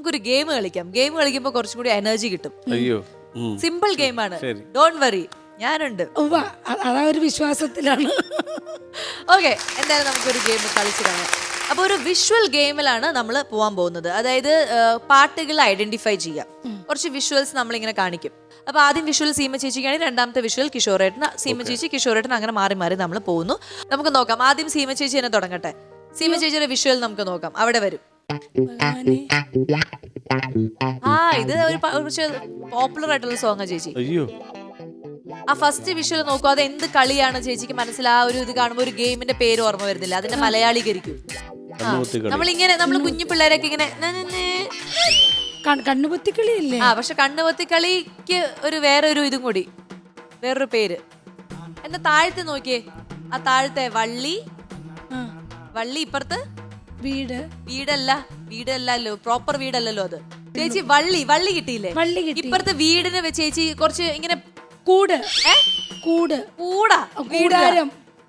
നമുക്കൊരു ഗെയിം കളിക്കാം. ഗെയിം കളിക്കുമ്പോൾ കുറച്ചും കൂടി എനർജി കിട്ടും. അയ്യോ സിമ്പിൾ ഗെയിമാണ്. ഡോണ്ട് വറി, ഞാനുണ്ട്. അതാ ഒരു വിശ്വാസത്തിലാണ്. ഓക്കെ, എന്തായാലും നമുക്കൊരു ഗെയിം കളിച്ചു കാണാം. അപ്പോൾ ഒരു വിഷ്വൽ ഗെയിമിലാണ് നമ്മൾ പോകാൻ പോകുന്നത്. അതായത് പാട്ടുകൾ ഐഡന്റിഫൈ ചെയ്യാം. കുറച്ച് വിഷ്വൽസ് നമ്മളിങ്ങനെ കാണിക്കും. അപ്പോൾ ആദ്യം വിഷ്വൽ സീമ ചേച്ചിക്കാണെങ്കിൽ രണ്ടാമത്തെ വിഷ്വൽ കിഷോറേട്ടന്, സീമ ചേച്ചി കിഷോറേട്ടൻ, അങ്ങനെ മാറി മാറി നമ്മൾ പോകുന്നു. നമുക്ക് നോക്കാം. ആദ്യം സീമ ചേച്ചി തന്നെ തുടങ്ങട്ടെ. സീമ ചേച്ചിയുടെ വിഷ്വൽ നമുക്ക് നോക്കാം. അവിടെ വരും. ഇത് ഒരു കുറച്ച് പോപ്പുലർ ആയിട്ടുള്ള സോങ്ങാ ചേച്ചി. അയ്യോ, ആ ഫസ്റ്റ് വിഷ്വൽ നോക്കൂ. അത് എന്ത് കളിയാണ് ചേച്ചിക്ക് മനസ്സിൽ ആ ഒരു ഇത് കാണുമ്പോൾ ഒരു ഗെയിമിന്റെ പേര് ഓർമ്മ വരുന്നില്ല. അതിന്റെ മലയാളീകരിക്കും. നമ്മളിങ്ങനെ നമ്മൾ കുഞ്ഞു പിള്ളേരൊക്കെ ഇങ്ങനെ കണ്ണുപൊത്തിക്കളിയല്ലേ? പക്ഷെ കണ്ണുപൊത്തിക്കളിക്ക് ഒരു വേറെ ഒരു ഇതും കൂടി, വേറൊരു പേര്. എന്താ താഴത്തെ നോക്കിയേ, ആ താഴത്തെ വള്ളി. വള്ളി ഇപ്പുറത്ത് വീടല്ലല്ലോ, പ്രോപ്പർ വീടല്ലല്ലോ അത്. ചേച്ചി വള്ളി വള്ളി കിട്ടിയില്ലേ? വള്ളി കിട്ടി. ഇപ്പുറത്തെ വീടിന് ചേച്ചി കുറച്ച് ഇങ്ങനെ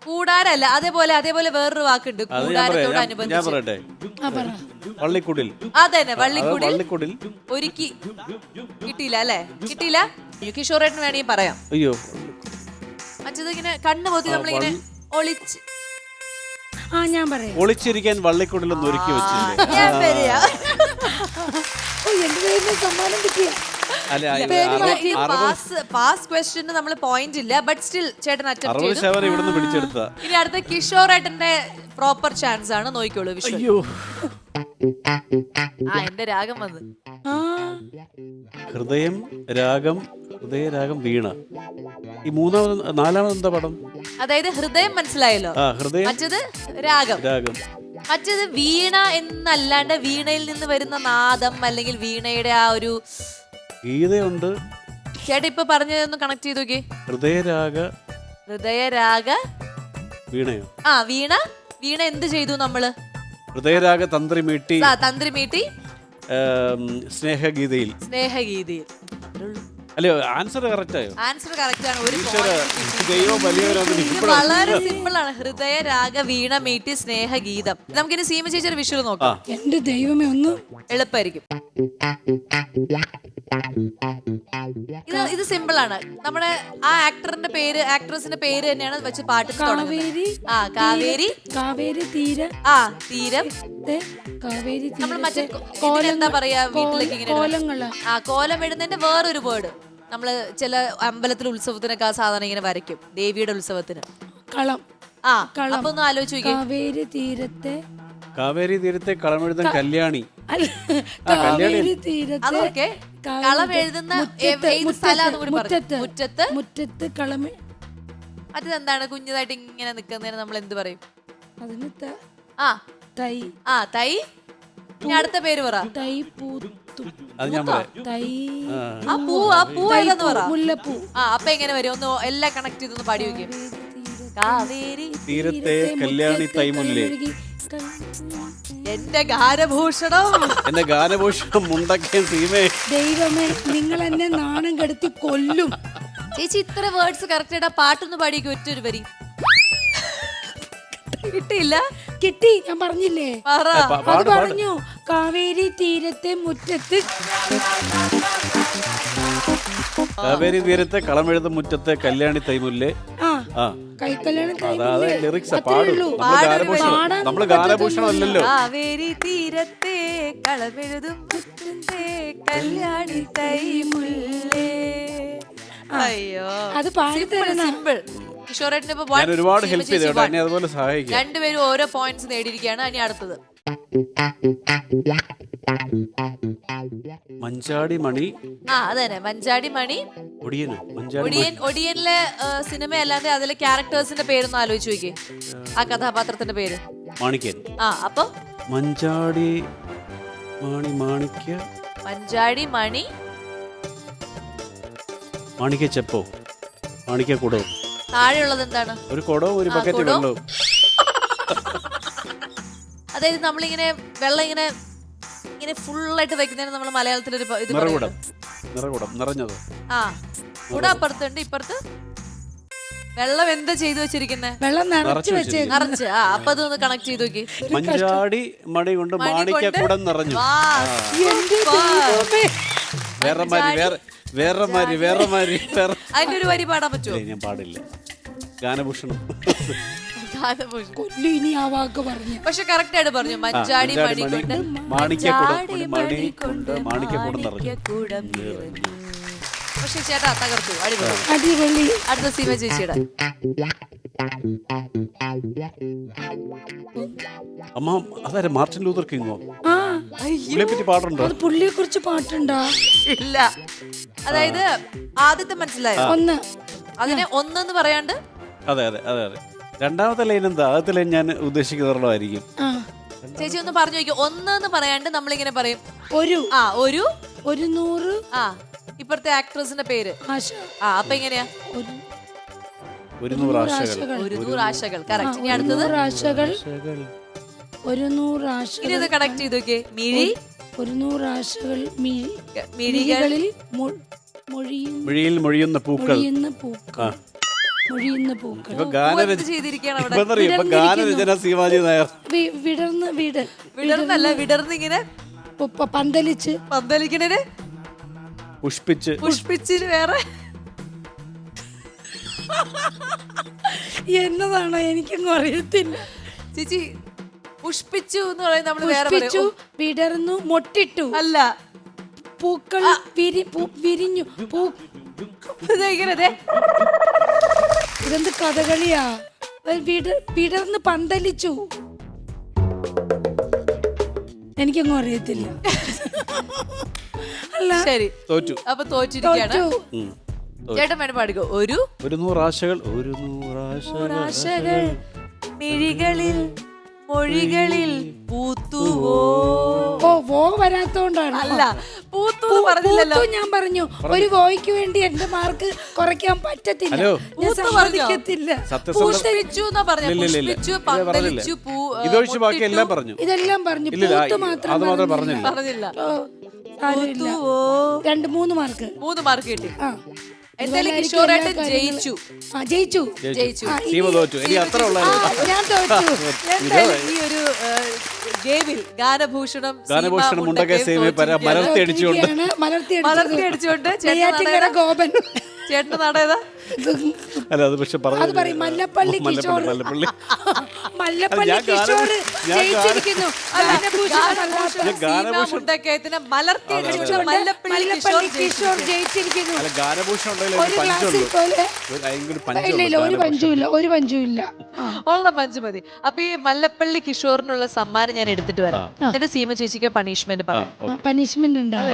കൂടാരല്ല, അതേപോലെ വേറൊരു വാക്കുണ്ട് കൂടാരത്തോടനുബന്ധിച്ച്. അതന്നെ, വള്ളിക്കുടിൽ. ഒരുക്കി കിട്ടിയില്ല അല്ലേ? കിട്ടിയില്ല. കിഷോറേട്ടന് വേണമെങ്കിൽ പറയാം. അയ്യോ, മറ്റേത് ഇങ്ങനെ കണ്ണു പൊത്തി നമ്മളിങ്ങനെ ഒളിച്ച്. ഞാൻ പറയാം. ഒളിച്ചിരിക്കാൻ വള്ളിക്കുടിലൊന്നും ഒരുക്കി വെച്ചില്ലേ? ഞാൻ പറയാ. സമ്മാനം കിട്ടിയ പാസ് ക്വസ്റ്റ്യന് നമ്മൾ പോയിന്റ് ഇല്ല, ബട്ട് സ്റ്റിൽ ചേട്ടൻ അറ്റംപ്റ്റ് പിടിച്ചെടുത്ത. ഇനി അടുത്ത കിഷോറേട്ടന്റെ പ്രോപ്പർ ചാൻസ് ആണ്. നോക്കിക്കോളൂ വിഷ്വൽ. എന്റെ രാഗം വന്ന് ഹൃദയം രാഗം വീണ. ഈ നാലാമത് എന്താ പടം? അതായത് ഹൃദയം മനസ്സിലായല്ലോ. മറ്റത് രാഗം. മറ്റത് വീണ എന്നല്ലാണ്ട് വീണയിൽ നിന്ന് വരുന്ന നാദം അല്ലെങ്കിൽ വീണയുടെ ആ ഒരു ഗീതയുണ്ട്. ചേട്ടാ ഇപ്പൊ പറഞ്ഞതൊന്ന് കണക്ട് ചെയ്ത് നോക്കി. ഹൃദയരാഗ വീണയോ? വീണ എന്ത് ചെയ്തു നമ്മള്? ഹൃദയരാഗ തന്ത്രി മീട്ടി സ്നേഹഗീതയിൽ. അല്ലയോ? ആൻസർ കറക്റ്റ് ആയോ? ആൻസർ കറക്റ്റ് ആണ്. വളരെ സിമ്പിൾ ആണ്. ഹൃദയരാഗ വീണ മീട്ടി സ്നേഹഗീതം. നമുക്കിനി സീമ ചേച്ചിയുടെ വിഷ്വൽ നോക്കാം. എന്റെ ദൈവമേ, ഒന്ന് എളുപ്പമായിരിക്കും. ഇത് സിമ്പിൾ ആണ്. നമ്മുടെ ആ ആക്ടറിന്റെ പേര്, ആക്ട്രസിന്റെ പേര് തന്നെയാണ് വെച്ച് പാട്ട് തീരം. നമ്മൾ മറ്റേ എന്താ പറയാ, വീട്ടിലേക്ക് ഇങ്ങനെ കോലം ഇടുന്നതിന്റെ വേറൊരു വേർഡ്. നമ്മള് ചില അമ്പലത്തിലെ ഉത്സവത്തിനൊക്കെ സാധാരണ ഇങ്ങനെ വരയ്ക്കും. ദേവിയുടെ ഉത്സവത്തിന് കളം. അപ്പൊ ഒന്ന് ആലോചിച്ച് നോക്കിയേ. കാവേരി തീരത്തെ കളമെഴുതുന്ന കല്യാണി. അതൊക്കെ കളം എഴുതുന്ന മുറ്റത്ത് കളമ. അതെന്താണ് കുഞ്ഞതായിട്ട് ഇങ്ങനെ നിക്കുന്നതിന് നമ്മൾ എന്ത് പറയും? തൈ. ഇനി അടുത്ത പേര് പറ. മുല്ലപ്പൂ. അപ്പൊ എങ്ങനെ വരും? ഒന്ന് എല്ലാം കണക്ട് ചെയ്തൊന്ന് പാടി വെക്കും. കാവേരി തീരത്തെ കല്യാണി തൈമുല്ലേ. എന്റെ ഗാനഭൂഷണം മുണ്ടക്കൻ സീമേ. ദൈവമേ, നിങ്ങൾ എന്നെ നാണം കെടുത്തി കൊല്ലും. ചേച്ചി ഇത്ര വേർഡ്സ് കറക്റ്റ് ആയിട്ട് പാട്ടൊന്ന് പാടിയേക്ക്. ഒറ്റൊരു വരി കിട്ടിയില്ല. കിട്ടി, ഞാൻ പറഞ്ഞില്ലേ? അത് പറഞ്ഞു. കാവേരി തീരത്തെ മുറ്റത്ത് കളമെഴുതും മുറ്റത്തെ കല്യാണി തൈമുല്ലേ. നമ്മള് ഗാനഭൂഷണം അല്ലല്ലോ. കാവേരി തീരത്തെ കളമെഴുതും മുറ്റത്തെ കല്യാണി തൈമുല്ലേ. അയ്യോ, അത് സിമ്പിൾ. കിഷോറേട്ടന് ഇപ്പൊ ഒരുപാട് ഹെൽപ്പ് ചെയ്തു. അതുപോലെ സഹായിക്കും. രണ്ടുപേരും ഓരോ പോയിന്റ്സ് നേടിയിരിക്കുകയാണ്. ഇനി അടുത്തത് മഞ്ചാടി മണി. അതന്നെ, മഞ്ചാടി മണി. ഒടിയനിലെ സിനിമ അല്ലാതെ അതിലെ ക്യാരക്ടേഴ്സിന്റെ പേരൊന്നും ആലോചിച്ച് നോക്കിയേ. ആ കഥാപാത്രത്തിന്റെ പേര് മാണിക്യൻ. അപ്പൊ മഞ്ചാടി മണി മാണിക്യ ചെപ്പോ, മാണിക്യ കുടവും. താഴെയുള്ളത് എന്താണ്? ഒരു കുടവും ഒരു ബക്കറ്റ് വെള്ളവും. അതായത് നമ്മളിങ്ങനെ വെള്ളം ഇങ്ങനെ ഫുള്ളായിട്ട് വെക്കുന്നതിന് നമ്മൾ മലയാളത്തിലൊരു ഇത് നിറഞ്ഞത്. കൂടെ അപ്പുറത്തുണ്ട്, ഇപ്പുറത്ത് വെള്ളം എന്താ ചെയ്തു വെച്ചിരിക്കുന്നത്? വെള്ളം നിറച്ച് നിറച്ച് വെച്ചേക്കും. നിറച്ച്. ആ അപ്പൊ അതൊന്ന് കണക്ട് ചെയ്ത് നോക്കി. മഞ്ചാടി മണി കൊണ്ട് മാണിക്യക്കുടം നിറഞ്ഞു. എന്റെ ദൈവമേ. വേറെ മാതിരി അതിന്റെ ഒരു വരി പാടാൻ പറ്റുമോ? ഞാൻ പാടില്ല. ഗാനഭൂഷണം. ഗാനഭൂഷണം. കൊല്ലു ഇനി ആ വാക്ക് പറഞ്ഞു. പക്ഷെ കറക്റ്റ് ആയിട്ട് പറഞ്ഞു. മഞ്ചാടി മണി കൊണ്ട് മാണിക്യക്കുടം നിറഞ്ഞു. പക്ഷെ ചേട്ടാ തകർത്തു. അടിപൊളി. അടിപൊളി. അടുത്ത സീമ ചേച്ചിയുടെ. അമ്മ അതാരെ മാർട്ടിൻ ലൂതർ കിങ്ങോ? ആ പുള്ളിയെ പറ്റി പാടുണ്ടോ? അത് പുള്ളിയെ കുറിച്ച് പാട്ടുണ്ടോ? ഇല്ല. അതായത് ആദ്യത്തെ മനസ്സിലായോ? ഒന്ന്. അതിനെ ഒന്നെന്ന് പറയാണ്ട്. അതെ. രണ്ടാമത്തെ ലൈൻ എന്താ? ആദ്യത്തെ ലൈൻ ഞാൻ ഉദ്ദേശിക്കുന്നതായിരിക്കും. ആ ചേച്ചി ഒന്ന് പറഞ്ഞു നോക്കി. ഒന്നെന്ന് പറയാണ്ട് നമ്മളിങ്ങനെ പറയും ഒരു. ആ ഒരു 100. ആ ഇപ്പഴത്തെ ആക്ട്രസിന്റെ പേര്. ആശ. ആ അപ്പൊ എങ്ങനെയാ? 100 ആശകൾ. 100 ആശകൾ. കറക്റ്റ്. ഇനി അടുത്തത് 100 ആശകൾ. 100 ആശകൾ. ഇനി ഇത് കണക്ട് ചെയ്ത് നോക്കിയേ. മിഴി. 100 ആശകൾ. മിഴികളിൽ മിഴിയിൽ മൊഴിയുന്ന പൂക്കൾ. മൊഴിയുന്ന പൂക്കൾ. ഇപ്പൊ ചെയ്തിരിക്കുകയാണ് അവിടെ. ഗാനരചന ശിവാജി നായർ. വിടർന്നല്ല, വിടർന്നിങ്ങനെ പന്തലിക്കണേ. പുഷ്പിച്ചിന് വേറെ എന്നതാണോ എനിക്കൊന്നും അറിയത്തില്ല ചേച്ചി. പുഷ്പിച്ചു എന്ന് പറയുന്നത് നമ്മള് വേറെ പുഷ്പിച്ചു, വിടർന്നു, മൊട്ടിട്ടു. അല്ല, പൂക്കൾ വിരിഞ്ഞു. ഇങ്ങനെ ഇതെന്ത് കഥകളിയാ? വിടർന്ന് പന്തലിച്ചു. എനിക്കൊന്നും അറിയത്തില്ല. അല്ല ശരി, തോറ്റു. അപ്പൊ തോറ്റിരിക്കുകയാണ്. ചേട്ടൻ വേണം പാടിക്കോ. 100 ആശകൾ. 100 ആശകൾ മിഴികളിൽ മൊഴികളിൽ പൂത്തുവോ. വരാത്തോണ്ടാണ്. അല്ല, പൂത്തു പറഞ്ഞില്ലല്ലോ. ഞാൻ പറഞ്ഞു ഒരു വോയ്ക്ക് വേണ്ടി എന്റെ മാർക്ക് കുറയ്ക്കാൻ പറ്റത്തില്ല. ഞാൻ സമ്മതിക്കത്തില്ല. പുഷ്പിച്ചു എന്നാ പറഞ്ഞു. പുഷ്പിച്ചു, പന്തലിച്ചു, ഇതൊഴിച്ച് ബാക്കി എല്ലാം പറഞ്ഞു. ഇതെല്ലാം പറഞ്ഞു. പൂത്ത് മാത്രം പറഞ്ഞില്ല. പറഞ്ഞില്ല. 2-3 മാർക്ക്. 3 മാർക്ക് കിട്ടി. എന്തായാലും കിഷോറായിട്ട് ജയിച്ചു. ഞാൻ തോറ്റു. എന്തായാലും ഈ ഒരു ഗെയിമിൽ ഗാനഭൂഷണം മലർത്തിയടിച്ചുകൊണ്ട് ഗോപൻ ചേട്ടന്റെ നാടേതാ? അല്ല, അത് പക്ഷെ അത് പറയും മല്ലപ്പള്ളി കിഷോർ. മല്ലപ്പള്ളി കിഷോർ ജയിച്ചിരിക്കുന്നു. മല്ലപ്പള്ളി കിഷോർ ജയിച്ചിരിക്കുന്നു. ഒരു ഗ്ലാസ്സിൽ പോലെ ഇല്ല, ഒരു പഞ്ചും ഇല്ല. ഉള്ള പഞ്ച് മതി. അപ്പൊ ഈ മല്ലപ്പള്ളി കിഷോറിനുള്ള സമ്മാനം ഞാൻ എടുത്തിട്ട് വരാം. എന്നിട്ട് സീമ ചേച്ചിക്ക് പണിഷ്മെന്റ് പറയാം. പണിഷ്മെന്റ് ഉണ്ടാവും.